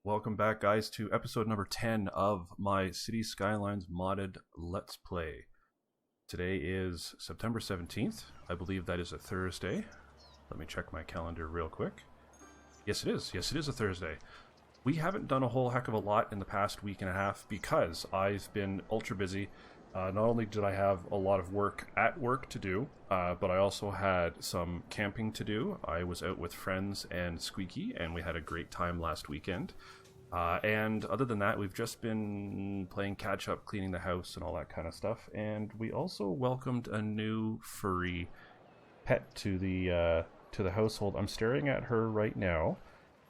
Welcome back, guys, to episode number 10 of my City Skylines modded Let's Play. Today is September 17th. I believe that is a Thursday. Let me check my calendar real quick. Yes, it is. Yes, it is a Thursday. We haven't done a whole heck of a lot in the past week and a half because I've been ultra busy. Not only did I have a lot of work to do, but I also had some camping to do. I was out with friends and Squeaky, and we had a great time last weekend. And other than that, we've just been playing catch up, cleaning the house, and all that kind of stuff. And we also welcomed a new furry pet to the household. I'm staring at her right now.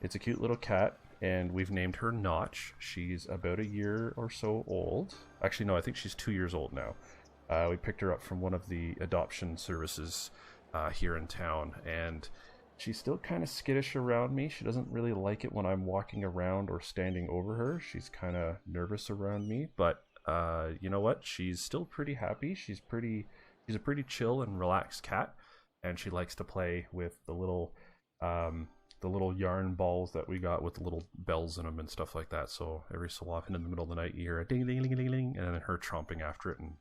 It's a cute little cat, and we've named her Notch. She's about a year or so old. Actually, no, I think she's 2 years old now. We picked her up from one of the adoption services here in town, and she's still kind of skittish around me. She doesn't really like it when I'm walking around or standing over her. She's kind of nervous around me, but you know what? She's still pretty happy. She's a pretty chill and relaxed cat, and she likes to play with the little yarn balls that we got with the little bells in them and stuff like that. So every so often in the middle of the night, you hear a ding, ding, ding, ding, ding, and then her chomping after it and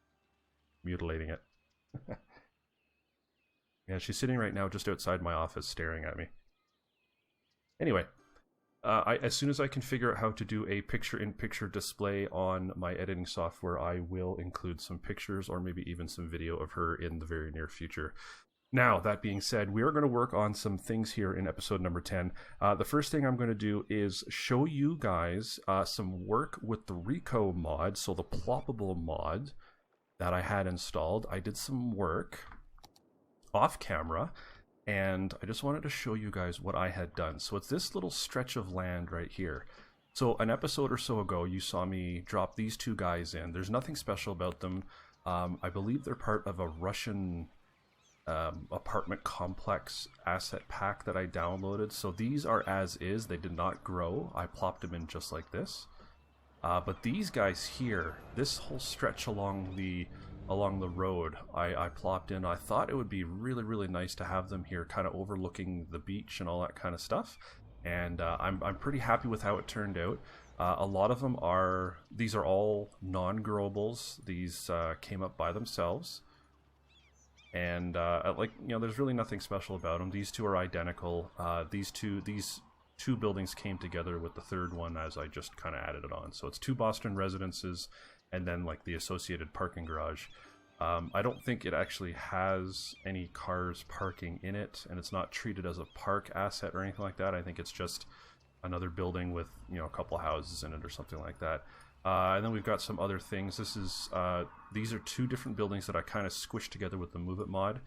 mutilating it. Yeah, she's sitting right now just outside my office staring at me. Anyway, as soon as I can figure out how to do a picture-in-picture display on my editing software, I will include some pictures or maybe even some video of her in the very near future. Now, that being said, we are going to work on some things here in episode number 10. The first thing I'm going to do is show you guys some work with the Rico mod, so the ploppable mod that I had installed. I did some work off camera, and I just wanted to show you guys what I had done. So it's this little stretch of land right here. So an episode or so ago, you saw me drop these two guys in. There's nothing special about them. I believe they're part of a Russian apartment complex asset pack that I downloaded. So these are as is. They did not grow. I plopped them in just like this. But these guys here, this whole stretch along the road, I plopped in. I thought it would be really, really nice to have them here, kind of overlooking the beach and all that kind of stuff. And I'm pretty happy with how it turned out. A lot of them these are all non-growables. These came up by themselves. And there's really nothing special about them. These two are identical. These two buildings came together with the third one as I just kind of added it on. So it's two Boston residences and then like the associated parking garage. I don't think it actually has any cars parking in it, and it's not treated as a park asset or anything like that. I think it's just another building with, a couple houses in it or something like that. And then we've got some other things. These are two different buildings that I kind of squished together with the Move It mod.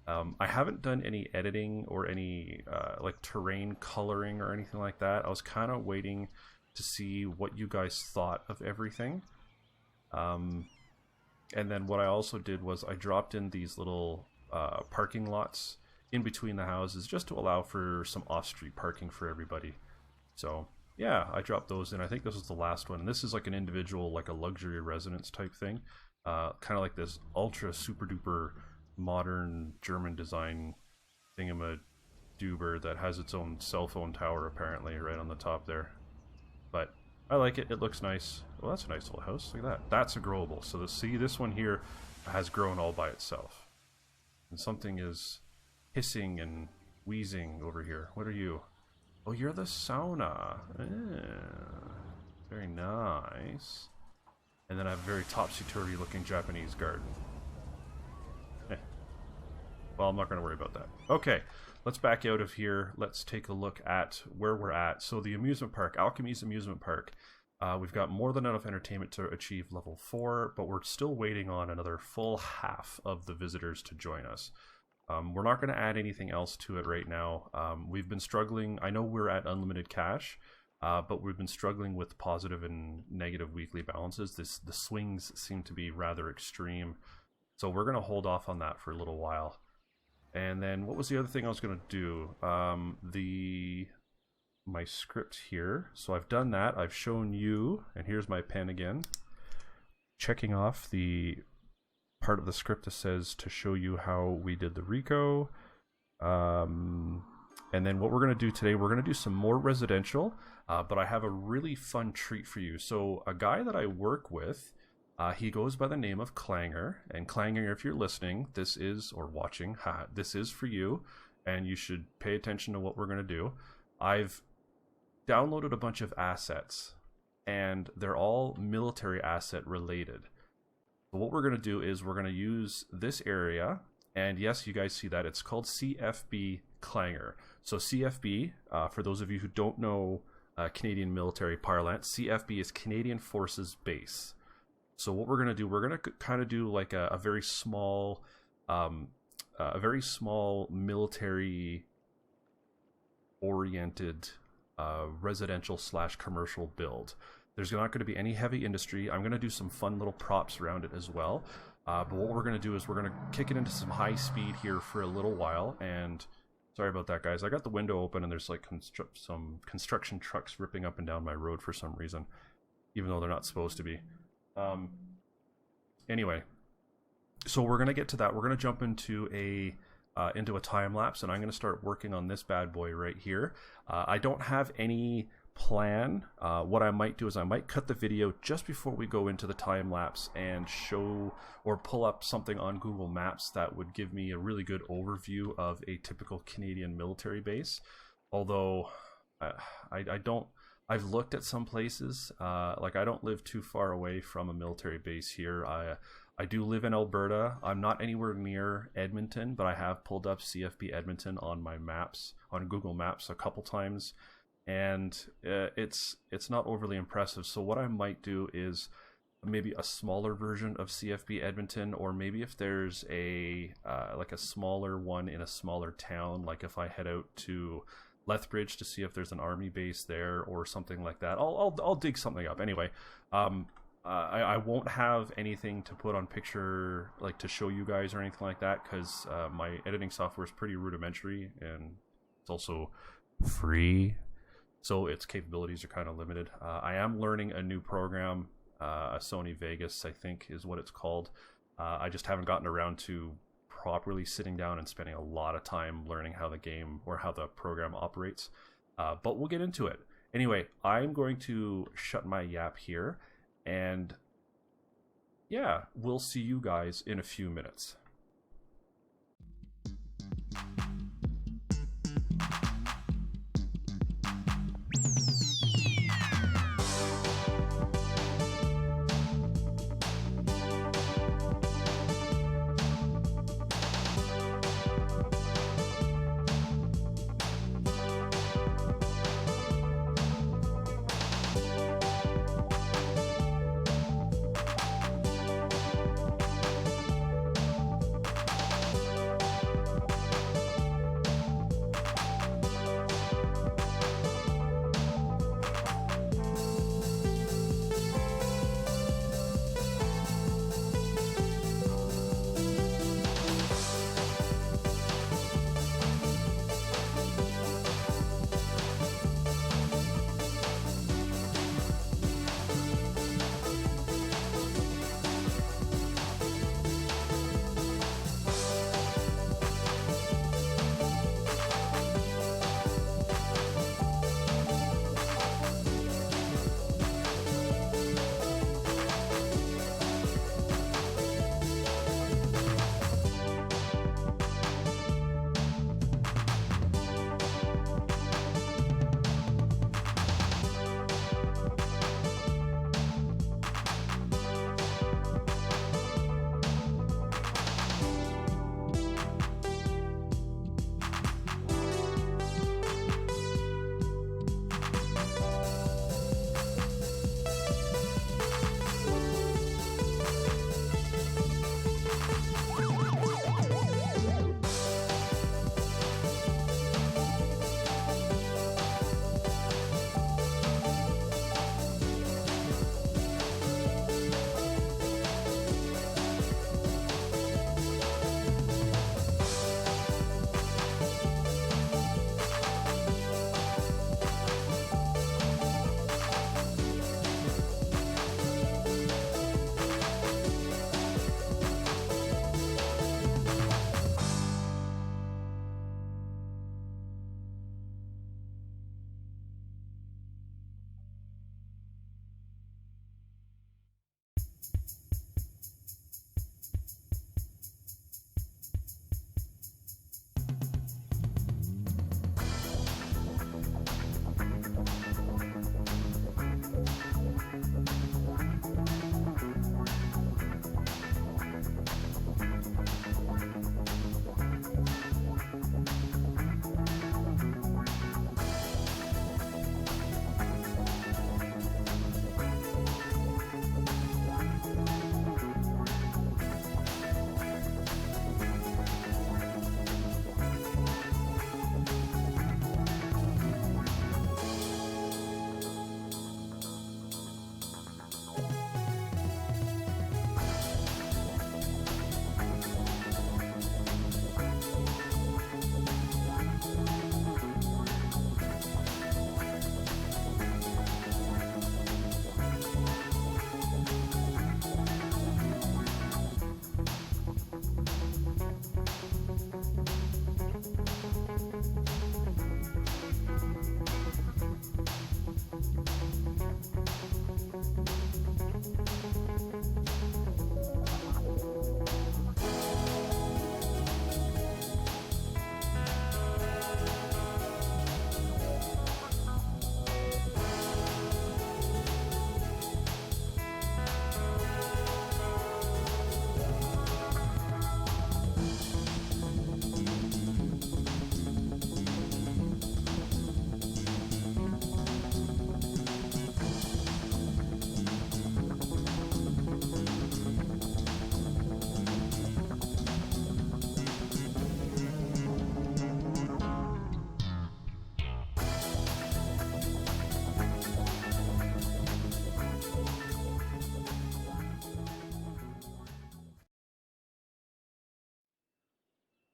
I haven't done any editing or any like terrain coloring or anything like that. I was kind of waiting to see what you guys thought of everything. And then what I also did was I dropped in these little parking lots in between the houses just to allow for some off-street parking for everybody. So yeah, I dropped those in. I think this was the last one. And this is like an individual, like a luxury residence type thing. Kind of like this ultra super duper modern German design thingamaduber that has its own cell phone tower apparently right on the top there. But I like it. It looks nice. Well, that's a nice little house. Look at that. That's a growable. So this one here has grown all by itself. And something is hissing and wheezing over here. What are you? Oh, you're the sauna. Very nice. And then I have a very topsy-turvy looking Japanese garden. Well, I'm not going to worry about that. Okay, let's back out of here. Let's take a look at where we're at. So the amusement park, Alchemy's Amusement Park. We've got more than enough entertainment to achieve level 4, but we're still waiting on another full half of the visitors to join us. We're not going to add anything else to it right now. We've been struggling. I know we're at unlimited cash, but we've been struggling with positive and negative weekly balances. The swings seem to be rather extreme. So we're going to hold off on that for a little while. And then what was the other thing I was going to do? My script here. So I've done that. I've shown you, and here's my pen again, checking off the part of the script that says to show you how we did the Rico. And then what we're going to do today, we're going to do some more residential, but I have a really fun treat for you. So a guy that I work with, he goes by the name of Clanger. And Clanger, if you're listening, this is, or watching, this is for you, and you should pay attention to what we're going to do. I've downloaded a bunch of assets, and they're all military asset related. So what we're going to do is we're going to use this area, and yes, you guys see that, it's called CFB Clanger. So CFB, for those of you who don't know Canadian military parlance, CFB is Canadian Forces Base. So what we're going to do, we're going to kind of do like a very small military oriented residential / commercial build. There's not going to be any heavy industry. I'm going to do some fun little props around it as well. But what we're going to do is we're going to kick it into some high speed here for a little while. And sorry about that, guys. I got the window open and there's like some construction trucks ripping up and down my road for some reason, even though they're not supposed to be. Anyway, so we're going to get to that. We're going to jump into a time lapse, and I'm going to start working on this bad boy right here. I don't have any plan. What I might do is I might cut the video just before we go into the time lapse and show or pull up something on Google Maps that would give me a really good overview of a typical Canadian military base. Although I don't, I've looked at some places, like I don't live too far away from a military base here. I do live in Alberta. I'm not anywhere near Edmonton, but I have pulled up CFB Edmonton on my maps, on Google Maps a couple times, and it's not overly impressive. So what I might do is maybe a smaller version of CFB Edmonton, or maybe if there's a like a smaller one in a smaller town, like if I head out to Lethbridge to see if there's an army base there or something like that. I'll dig something up. Anyway, I won't have anything to put on picture, like to show you guys or anything like that, because my editing software is pretty rudimentary and it's also free, so its capabilities are kind of limited. I am learning a new program, a Sony Vegas, I think is what it's called. I just haven't gotten around to properly sitting down and spending a lot of time learning how the game or how the program operates, but we'll get into it. Anyway, I'm going to shut my yap here, and yeah, we'll see you guys in a few minutes.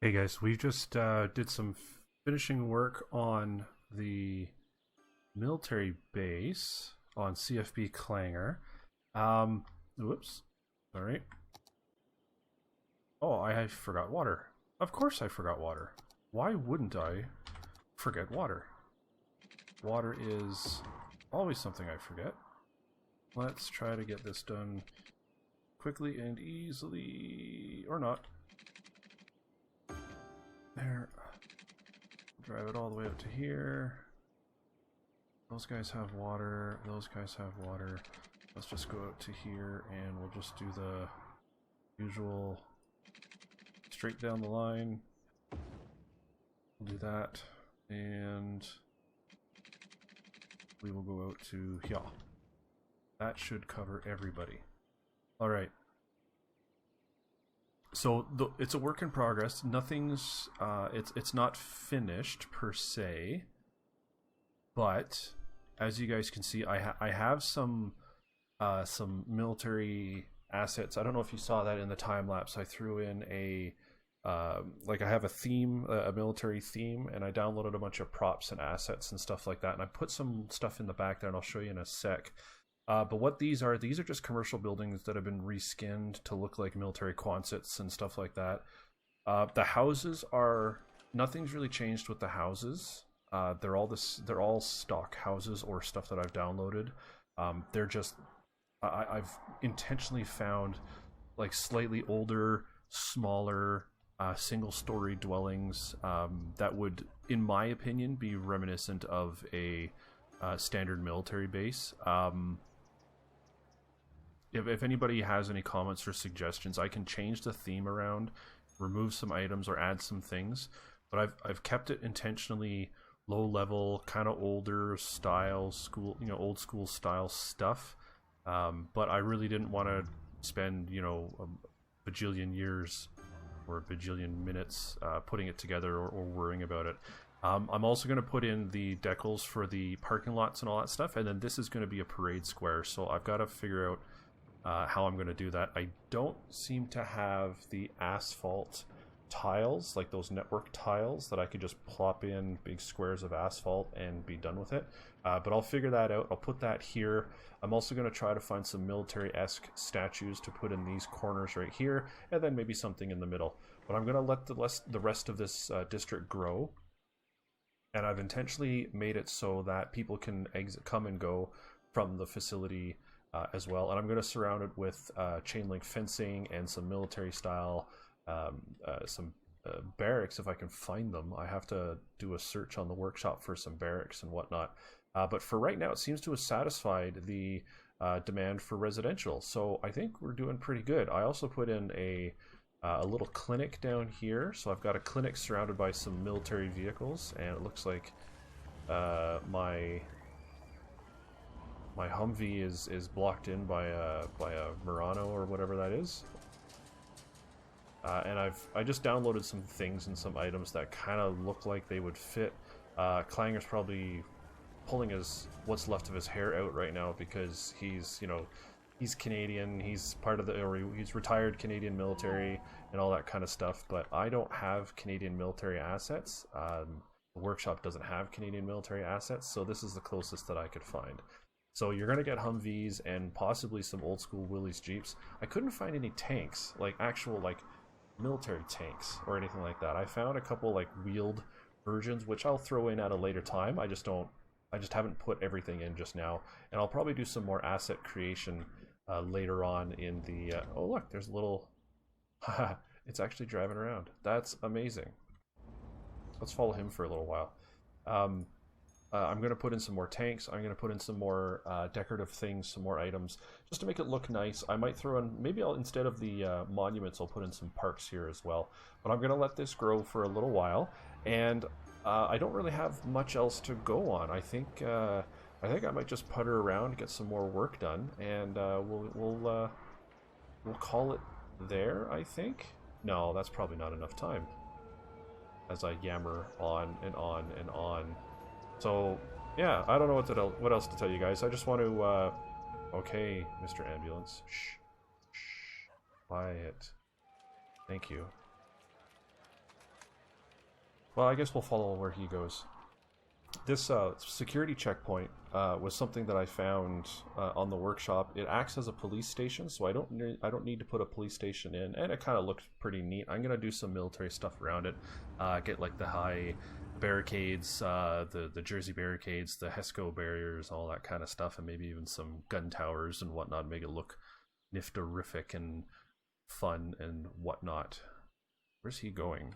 Hey guys, we just did some finishing work on the military base on CFB Clanger. Whoops, sorry. Oh, I forgot water. Of course I forgot water. Why wouldn't I forget water? Water is always something I forget. Let's try to get this done quickly and easily, or not. There. Drive it all the way up to here. Those guys have water. Those guys have water. Let's just go out to here and we'll just do the usual straight down the line. We'll do that. And we will go out to here. That should cover everybody. Alright. So it's a work in progress. Nothing's it's not finished per se, but as you guys can see, I have some military assets. I don't know if you saw that in the time lapse. I threw in a like I have a theme, a military theme, and I downloaded a bunch of props and assets and stuff like that. And I put some stuff in the back there, and I'll show you in a sec. But what these are just commercial buildings that have been reskinned to look like military Quonsets and stuff like that. The houses are, nothing's really changed with the houses. They're all stock houses or stuff that I've downloaded. They're just, I've intentionally found like slightly older, smaller, single-story dwellings that would, in my opinion, be reminiscent of a standard military base. If anybody has any comments or suggestions, I can change the theme around, remove some items, or add some things. But I've kept it intentionally low level, kind of older style, old school style stuff. But I really didn't want to spend a bajillion years or a bajillion minutes putting it together or worrying about it. I'm also going to put in the decals for the parking lots and all that stuff, and then this is going to be a parade square, so I've got to figure out how I'm going to do that. I don't seem to have the asphalt tiles, like those network tiles, that I could just plop in big squares of asphalt and be done with it. But I'll figure that out. I'll put that here. I'm also going to try to find some military-esque statues to put in these corners right here, and then maybe something in the middle. But I'm going to let the rest of this district grow. And I've intentionally made it so that people can come and go from the facility as well. And I'm going to surround it with chain link fencing and some military style, some barracks if I can find them. I have to do a search on the workshop for some barracks and whatnot. But for right now, it seems to have satisfied the demand for residential. So I think we're doing pretty good. I also put in a little clinic down here. So I've got a clinic surrounded by some military vehicles, and it looks like my Humvee is blocked in by a Murano or whatever that is. And I just downloaded some things and some items that kind of look like they would fit. Clanger's probably pulling what's left of his hair out right now because he's Canadian, he's part of he's retired Canadian military and all that kind of stuff, but I don't have Canadian military assets. The workshop doesn't have Canadian military assets, so this is the closest that I could find. So you're going to get Humvees and possibly some old school Willys Jeeps. I couldn't find any tanks, like actual military tanks or anything like that. I found a couple wheeled versions, which I'll throw in at a later time. I just haven't put everything in just now, and I'll probably do some more asset creation later on in the oh look, there's a little it's actually driving around. That's amazing. Let's follow him for a little while. I'm going to put in some more tanks. I'm going to put in some more decorative things, some more items, just to make it look nice. I might throw in, maybe instead of the monuments, I'll put in some parks here as well. But I'm going to let this grow for a little while, and I don't really have much else to go on. I think I might just putter around, get some more work done, and we'll call it there, I think. No, that's probably not enough time, as I yammer on and on and on. So, yeah, I don't know what else to tell you guys. I just want to, okay, Mr. Ambulance. Shh. Shh. Quiet. Thank you. Well, I guess we'll follow where he goes. This security checkpoint was something that I found on the workshop. It acts as a police station, so I don't need to put a police station in, and it kind of looks pretty neat. I'm gonna do some military stuff around it. Get like the high barricades, the Jersey barricades, the HESCO barriers, all that kind of stuff, and maybe even some gun towers and whatnot. Make it look niftorific and fun and whatnot. Where's he going?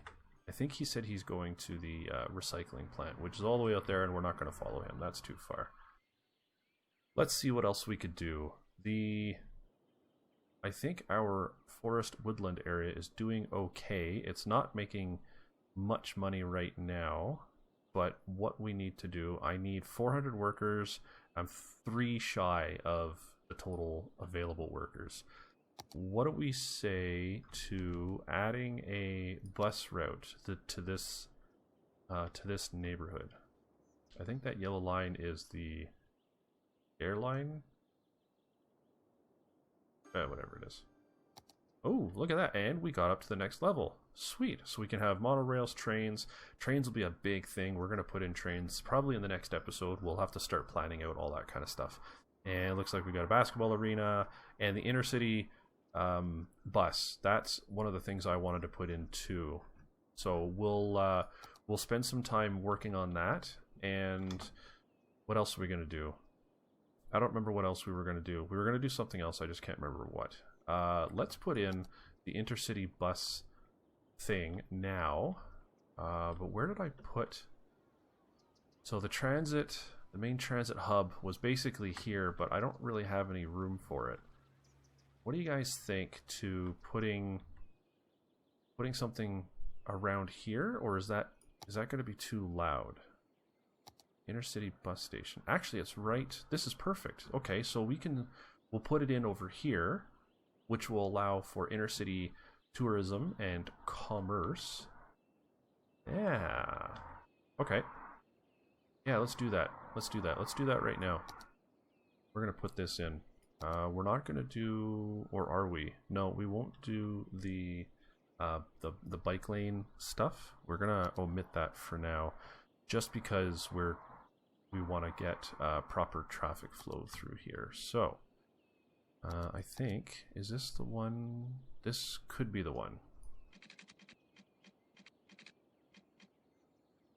I think he said he's going to the recycling plant, which is all the way out there, and we're not going to follow him. That's too far. Let's see what else we could do. I think our forest woodland area is doing okay. It's not making much money right now, but what we need to do, I need 400 workers. I'm 3 shy of the total available workers. What do we say to adding a bus route to this neighborhood? I think that yellow line is the airline. Whatever it is. Oh, look at that! And we got up to the next level. Sweet. So we can have monorails, trains. Trains will be a big thing. We're gonna put in trains probably in the next episode. We'll have to start planning out all that kind of stuff. And it looks like we got a basketball arena and the intercity bus. That's one of the things I wanted to put in too. So we'll spend some time working on that. And what else are we gonna do? I don't remember what else we were gonna do. We were gonna do something else. I just can't remember what. Let's put in the intercity bus thing now. But where did I put? So the main transit hub was basically here, but I don't really have any room for it. What do you guys think to putting something around here, or is that going to be too loud? Intercity bus station. Actually, it's right. This is perfect. Okay, so we'll put it in over here, which will allow for intercity tourism and commerce. Yeah. Okay. Yeah, let's do that. Let's do that. Let's do that right now. We're gonna put this in. We're not gonna do, or are we? No, we won't do the bike lane stuff. We're gonna omit that for now, just because we want to get proper traffic flow through here. So I think, is this the one? This could be the one.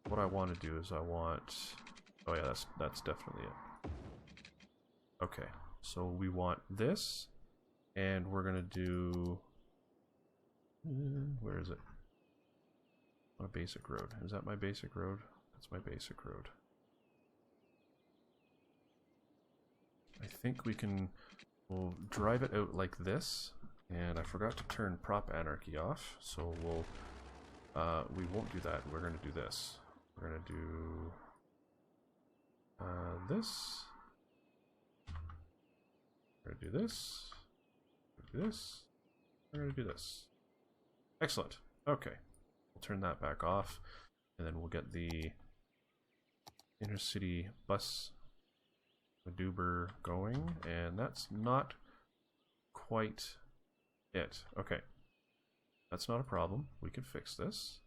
What I want to do is oh yeah, that's definitely it. Okay, so we want this, and we're gonna do, where is it? On a basic road. Is that my basic road? That's my basic road. I think we'll drive it out like this, and I forgot to turn prop anarchy off, so we won't do that. We're gonna do this. We're gonna do this. We're gonna do this. We're gonna do this. We're gonna do this. Excellent. Okay. We'll turn that back off, and then we'll get the intercity bus Maduber going, and that's not quite it. Okay. That's not a problem. We can fix this.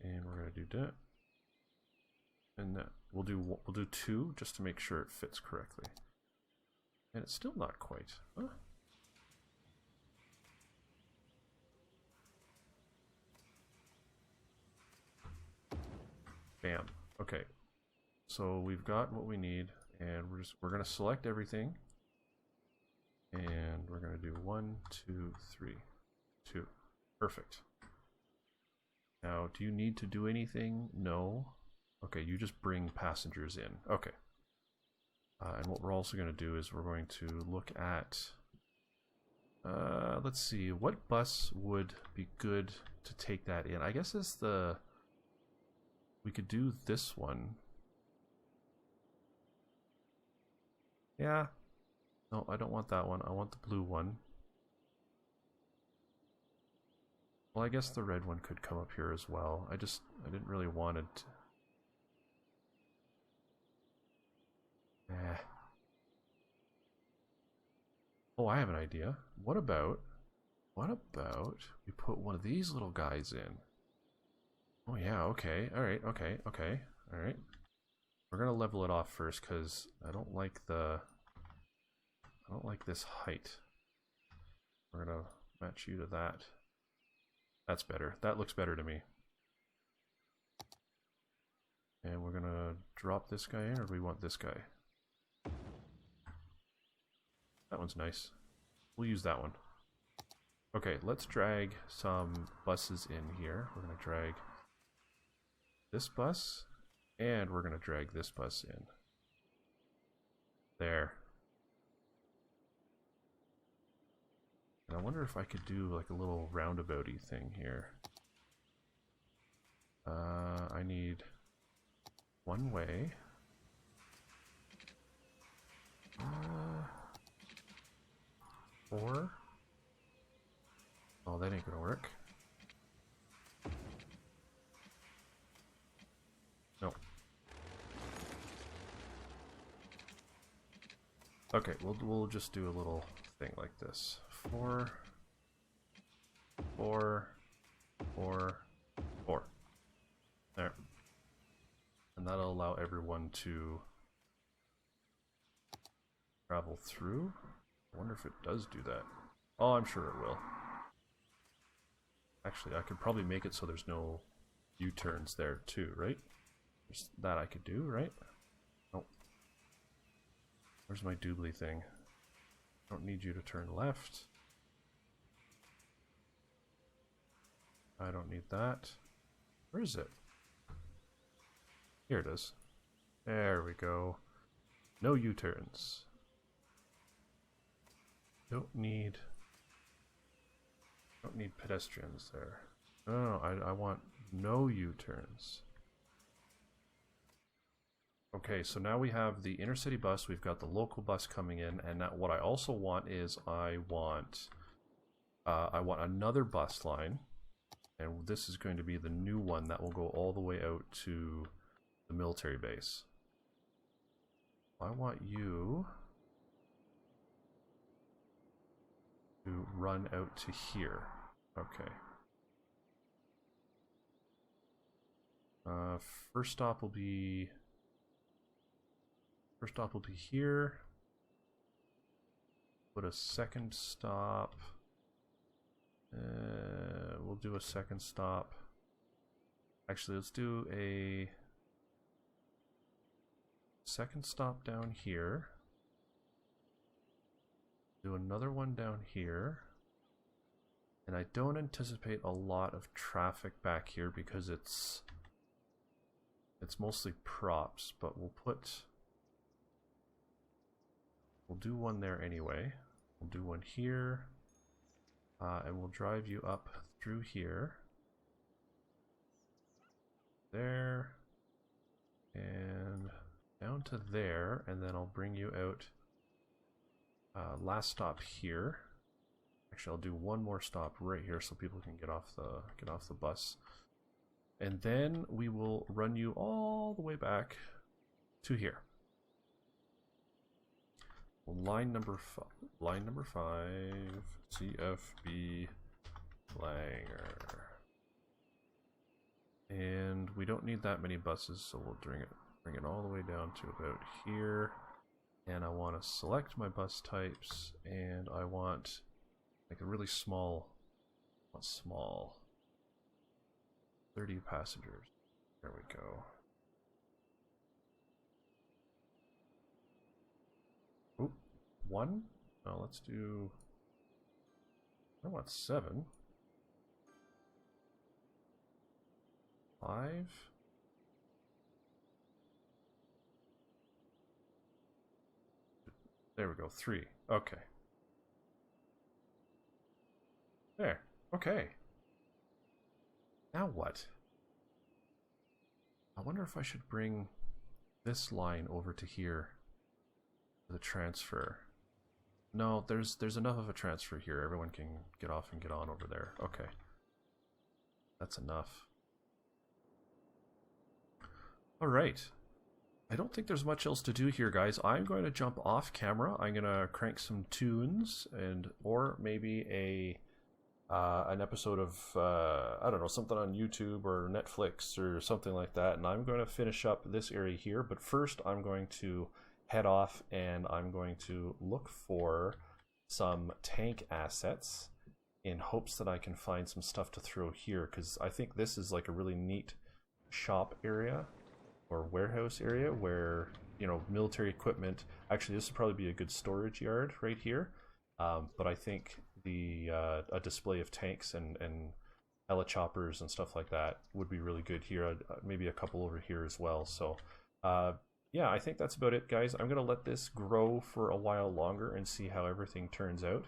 And we're gonna do that. And that we'll do 2 just to make sure it fits correctly. And it's still not quite. Huh? Bam. Okay. So we've got what we need, and we're gonna select everything. And we're gonna do 1, 2, 3, 2. Perfect. Now, do you need to do anything? No. Okay, you just bring passengers in. Okay. And what we're also going to do is we're going to look at, let's see, what bus would be good to take that in? I guess we could do this one. Yeah. No, I don't want that one. I want the blue one. Well, I guess the red one could come up here as well. I didn't really want it. Oh, I have an idea. What about we put one of these little guys in? Oh yeah, okay. Alright, okay, okay. Alright. We're gonna level it off first because I don't like this height. We're gonna match you to that. That's better. That looks better to me. And we're gonna drop this guy in, or do we want this guy? That one's nice. We'll use that one. Okay, let's drag some buses in here. We're gonna drag this bus, and we're gonna drag this bus in. There. And I wonder if I could do like a little roundabouty thing here. I need one way. 4. Oh, that ain't gonna work. No. Okay, we'll just do a little thing like this. 4, 4, 4, 4. There. And that'll allow everyone to travel through. I wonder if it does do that. Oh, I'm sure it will. Actually, I could probably make it so there's no U-turns there too, right? There's that I could do, right? Oh. Where's my doobly thing? I don't need you to turn left. I don't need that. Where is it? Here it is. There we go. No U-turns. Don't need pedestrians there. No, I want no U-turns. Okay, so now we have the intercity bus, we've got the local bus coming in, and now what I also want is I want another bus line, and this is going to be the new one that will go all the way out to the military base. I want you to run out to here. Okay. First stop will be here. Put a second stop. We'll do a second stop. Actually, let's do a second stop down here. Do another one down here. And I don't anticipate a lot of traffic back here because it's mostly props, but we'll do one there anyway. We'll do one here, and we'll drive you up through here, there, and down to there, and then I'll bring you out. Last stop here. Actually, I'll do one more stop right here so people can get off the bus, and then we will run you all the way back to here. Line number 5, CFB Langer. And we don't need that many buses, so we'll bring it all the way down to about here. And I want to select my bus types, and I want like a really small, 30 passengers. There we go. Oop, 1? No, let's do, I want 7. 5. There we go, 3. Okay. There. Okay. Now what? I wonder if I should bring this line over to here for the transfer. No, there's enough of a transfer here. Everyone can get off and get on over there. Okay. That's enough. Alright. I don't think there's much else to do here, guys. I'm going to jump off camera. I'm going to crank some tunes or maybe an episode of I don't know, something on YouTube or Netflix or something like that, and I'm going to finish up this area here. But first, I'm going to head off and I'm going to look for some tank assets in hopes that I can find some stuff to throw here, because I think this is like a really neat shop area or warehouse area where, you know, military equipment. Actually, this would probably be a good storage yard right here. But I think the a display of tanks and helichoppers and stuff like that would be really good here. Maybe a couple over here as well. So yeah, I think that's about it, guys. I'm gonna let this grow for a while longer and see how everything turns out.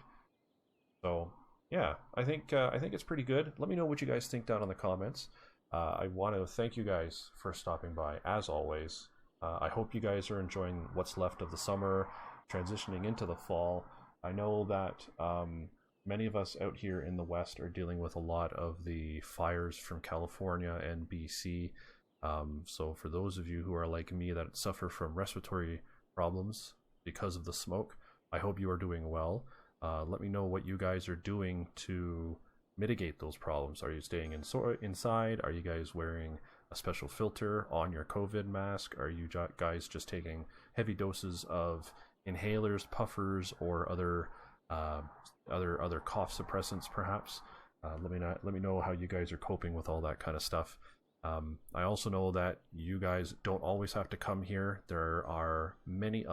So yeah, I think it's pretty good. Let me know what you guys think down in the comments. I want to thank you guys for stopping by, as always. I hope you guys are enjoying what's left of the summer, transitioning into the fall. I know that many of us out here in the West are dealing with a lot of the fires from California and BC. So for those of you who are like me that suffer from respiratory problems because of the smoke, I hope you are doing well. Let me know what you guys are doing to mitigate those problems. Are you staying inside? Are you guys wearing a special filter on your COVID mask? Are you guys just taking heavy doses of inhalers, puffers, or other cough suppressants, perhaps? Let me know how you guys are coping with all that kind of stuff. I also know that you guys don't always have to come here. There are many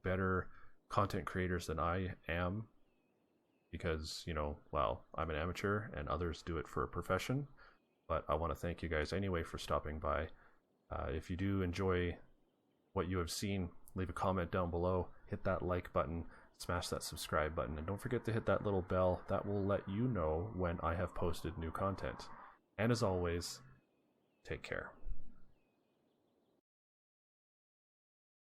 better content creators than I am, because, you know, well, I'm an amateur and others do it for a profession. But I want to thank you guys anyway for stopping by. If you do enjoy what you have seen, leave a comment down below, hit that like button, smash that subscribe button, and don't forget to hit that little bell. That will let you know when I have posted new content. And as always, take care.